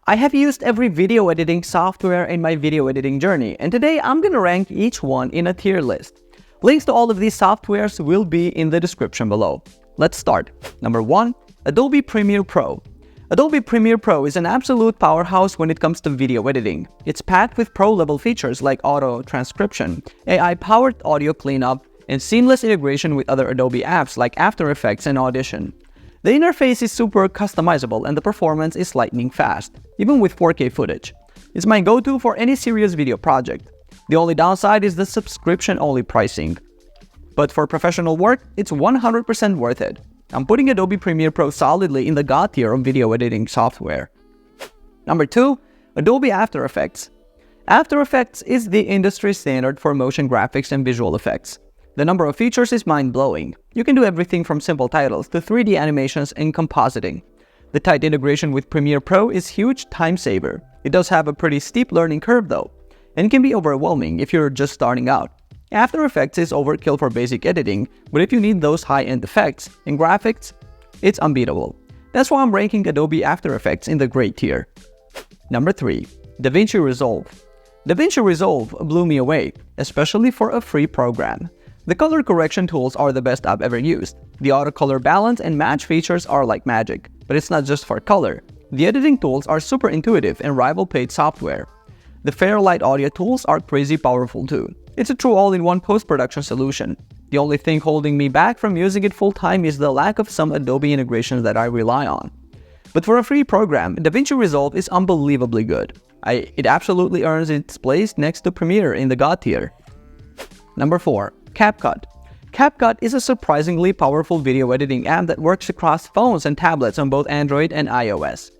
I have used every video editing software in my video editing journey, and today I'm going to rank each one in a tier list. Links to all of these softwares will be in the description below. Let's start. Number 1. Adobe Premiere Pro. Adobe Premiere Pro is an absolute powerhouse when it comes to video editing. It's packed with pro-level features like auto transcription, AI-powered audio cleanup, and seamless integration with other Adobe apps like After Effects and Audition. The interface is super customizable and the performance is lightning fast, even with 4K footage. It's my go-to for any serious video project. The only downside is the subscription-only pricing. But for professional work, it's 100% worth it. I'm putting Adobe Premiere Pro solidly in the God tier of video editing software. Number 2. Adobe After Effects. After Effects is the industry standard for motion graphics and visual effects. The number of features is mind-blowing. You can do everything from simple titles to 3D animations and compositing. The tight integration with Premiere Pro is huge time saver. It does have a pretty steep learning curve though, and can be overwhelming if you're just starting out. After Effects is overkill for basic editing, but if you need those high-end effects and graphics, it's unbeatable. That's why I'm ranking Adobe After Effects in the great tier. Number 3. DaVinci Resolve. DaVinci Resolve blew me away, especially for a free program. The color correction tools are the best I've ever used. The auto color balance and match features are like magic, but it's not just for color. The editing tools are super intuitive and rival paid software. The Fairlight audio tools are crazy powerful too. It's a true all-in-one post-production solution. The only thing holding me back from using it full-time is the lack of some Adobe integrations that I rely on. But for a free program, DaVinci Resolve is unbelievably good. It absolutely earns its place next to Premiere in the God tier. Number 4. CapCut. CapCut is a surprisingly powerful video editing app that works across phones and tablets on both Android and iOS.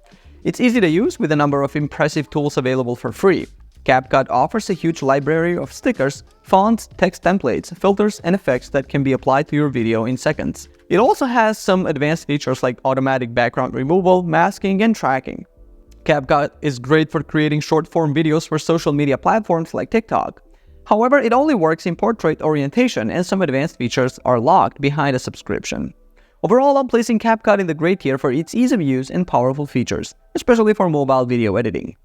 It's easy to use with a number of impressive tools available for free. CapCut offers a huge library of stickers, fonts, text templates, filters, and effects that can be applied to your video in seconds. It also has some advanced features like automatic background removal, masking, and tracking. CapCut is great for creating short-form videos for social media platforms like TikTok. However, it only works in portrait orientation and some advanced features are locked behind a subscription. Overall, I'm placing CapCut in the great tier for its ease of use and powerful features, especially for mobile video editing.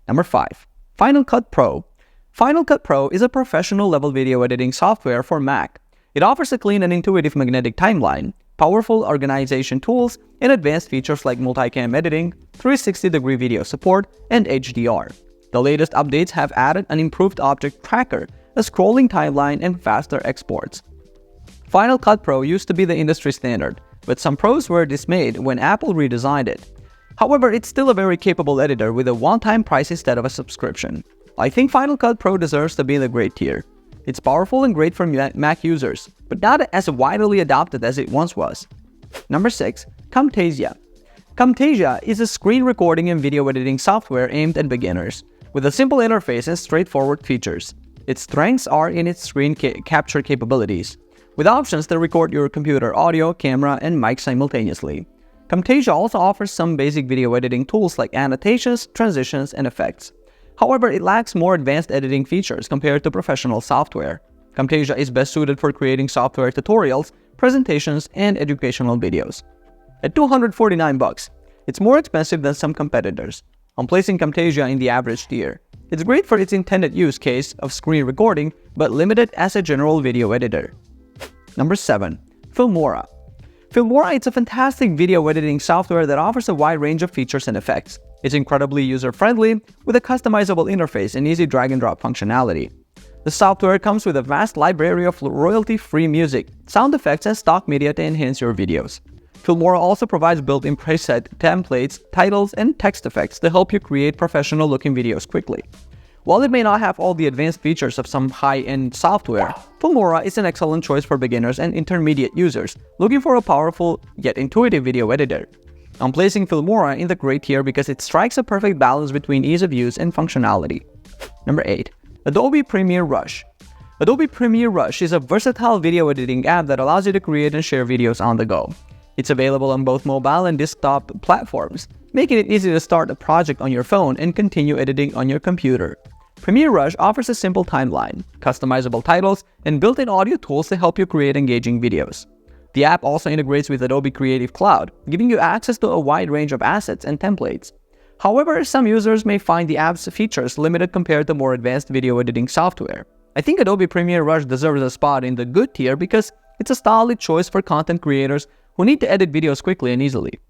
Number 5. Final Cut Pro. Final Cut Pro is a professional-level video editing software for Mac. It offers a clean and intuitive magnetic timeline, powerful organization tools, and advanced features like multicam editing, 360-degree video support, and HDR. The latest updates have added an improved object tracker, a scrolling timeline, and faster exports. Final Cut Pro used to be the industry standard, but some pros were dismayed when Apple redesigned it. However, it's still a very capable editor with a one-time price instead of a subscription. I think Final Cut Pro deserves to be in the great tier. It's powerful and great for Mac users, but not as widely adopted as it once was. Number 6. Camtasia. Camtasia is a screen recording and video editing software aimed at beginners. With a simple interface and straightforward features. Its strengths are in its screen capture capabilities, with options to record your computer audio, camera, and mic simultaneously. Camtasia also offers some basic video editing tools like annotations, transitions, and effects. However, it lacks more advanced editing features compared to professional software. Camtasia is best suited for creating software tutorials, presentations, and educational videos. At $249, it's more expensive than some competitors. I'm placing Camtasia in the average tier. It's great for its intended use case of screen recording, but limited as a general video editor. Number 7. Filmora. Filmora is a fantastic video editing software that offers a wide range of features and effects. It's incredibly user-friendly, with a customizable interface and easy drag-and-drop functionality. The software comes with a vast library of royalty-free music, sound effects, and stock media to enhance your videos. Filmora also provides built-in preset templates, titles, and text effects to help you create professional-looking videos quickly. While it may not have all the advanced features of some high-end software, Filmora is an excellent choice for beginners and intermediate users looking for a powerful yet intuitive video editor. I'm placing Filmora in the great tier because it strikes a perfect balance between ease of use and functionality. Number 8. Adobe Premiere Rush. Adobe Premiere Rush is a versatile video editing app that allows you to create and share videos on the go. It's available on both mobile and desktop platforms, making it easy to start a project on your phone and continue editing on your computer. Premiere Rush offers a simple timeline, customizable titles, and built-in audio tools to help you create engaging videos. The app also integrates with Adobe Creative Cloud, giving you access to a wide range of assets and templates. However, some users may find the app's features limited compared to more advanced video editing software. I think Adobe Premiere Rush deserves a spot in the good tier because it's a solid choice for content creators who need to edit videos quickly and easily.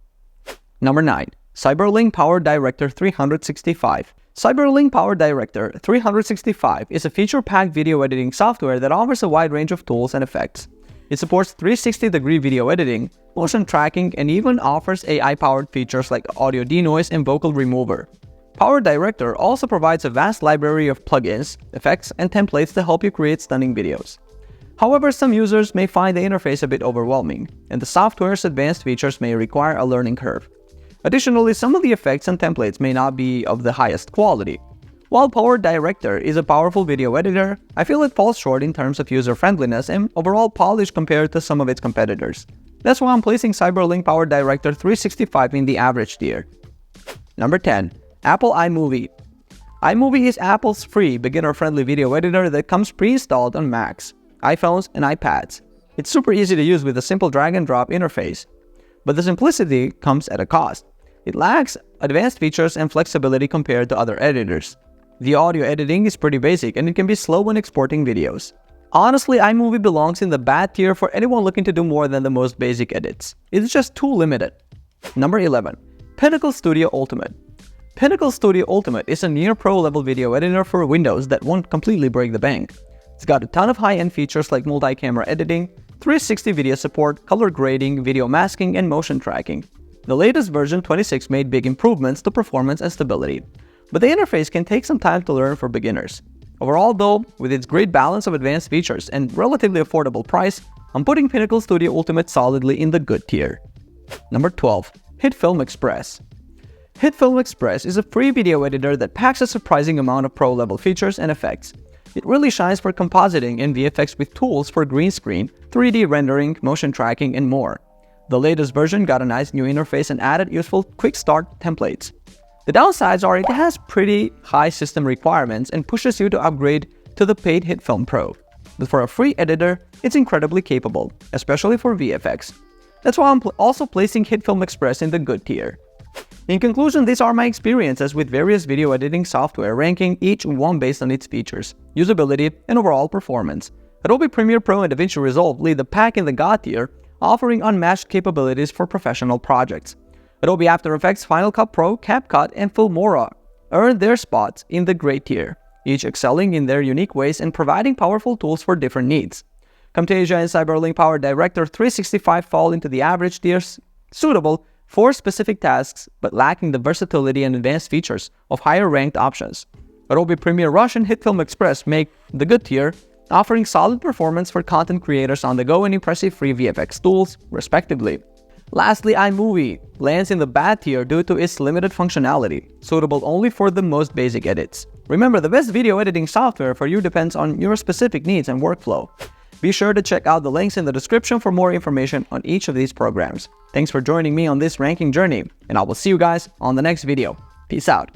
Number 9. Cyberlink PowerDirector 365. Cyberlink PowerDirector 365 is a feature-packed video editing software that offers a wide range of tools and effects. It supports 360-degree video editing, motion tracking, and even offers AI-powered features like audio denoise and vocal remover. PowerDirector also provides a vast library of plugins, effects, and templates to help you create stunning videos. However, some users may find the interface a bit overwhelming, and the software's advanced features may require a learning curve. Additionally, some of the effects and templates may not be of the highest quality. While PowerDirector is a powerful video editor, I feel it falls short in terms of user-friendliness and overall polish compared to some of its competitors. That's why I'm placing Cyberlink PowerDirector 365 in the average tier. Number 10. Apple iMovie. iMovie is Apple's free, beginner-friendly video editor that comes pre-installed on Macs, iPhones, and iPads. It's super easy to use with a simple drag-and-drop interface. But the simplicity comes at a cost. It lacks advanced features and flexibility compared to other editors. The audio editing is pretty basic and it can be slow when exporting videos. Honestly, iMovie belongs in the bad tier for anyone looking to do more than the most basic edits. It's just too limited. Number 11. Pinnacle Studio Ultimate. Pinnacle Studio Ultimate is a near pro level video editor for Windows that won't completely break the bank. It's got a ton of high-end features like multi-camera editing, 360 video support, color grading, video masking, and motion tracking. The latest version 26 made big improvements to performance and stability, but the interface can take some time to learn for beginners. Overall though, with its great balance of advanced features and relatively affordable price, I'm putting Pinnacle Studio Ultimate solidly in the good tier. Number 12. HitFilm Express. HitFilm Express is a free video editor that packs a surprising amount of pro-level features and effects. It really shines for compositing and VFX with tools for green screen, 3D rendering, motion tracking, and more. The latest version got a nice new interface and added useful quick start templates. The downsides are it has pretty high system requirements and pushes you to upgrade to the paid HitFilm Pro. But for a free editor, it's incredibly capable, especially for VFX. That's why I'm also placing HitFilm Express in the good tier. In conclusion, these are my experiences with various video editing software, ranking each one based on its features, usability, and overall performance. Adobe Premiere Pro and DaVinci Resolve lead the pack in the God tier, offering unmatched capabilities for professional projects. Adobe After Effects, Final Cut Pro, CapCut, and Filmora earn their spots in the great tier, each excelling in their unique ways and providing powerful tools for different needs. Camtasia and Cyberlink PowerDirector 365 fall into the average tiers, suitable for specific tasks but lacking the versatility and advanced features of higher-ranked options. Adobe Premiere Rush and HitFilm Express make the good tier, offering solid performance for content creators on the go and impressive free VFX tools, respectively. Lastly, iMovie lands in the bad tier due to its limited functionality, suitable only for the most basic edits. Remember, the best video editing software for you depends on your specific needs and workflow. Be sure to check out the links in the description for more information on each of these programs. Thanks for joining me on this ranking journey, and I will see you guys on the next video. Peace out.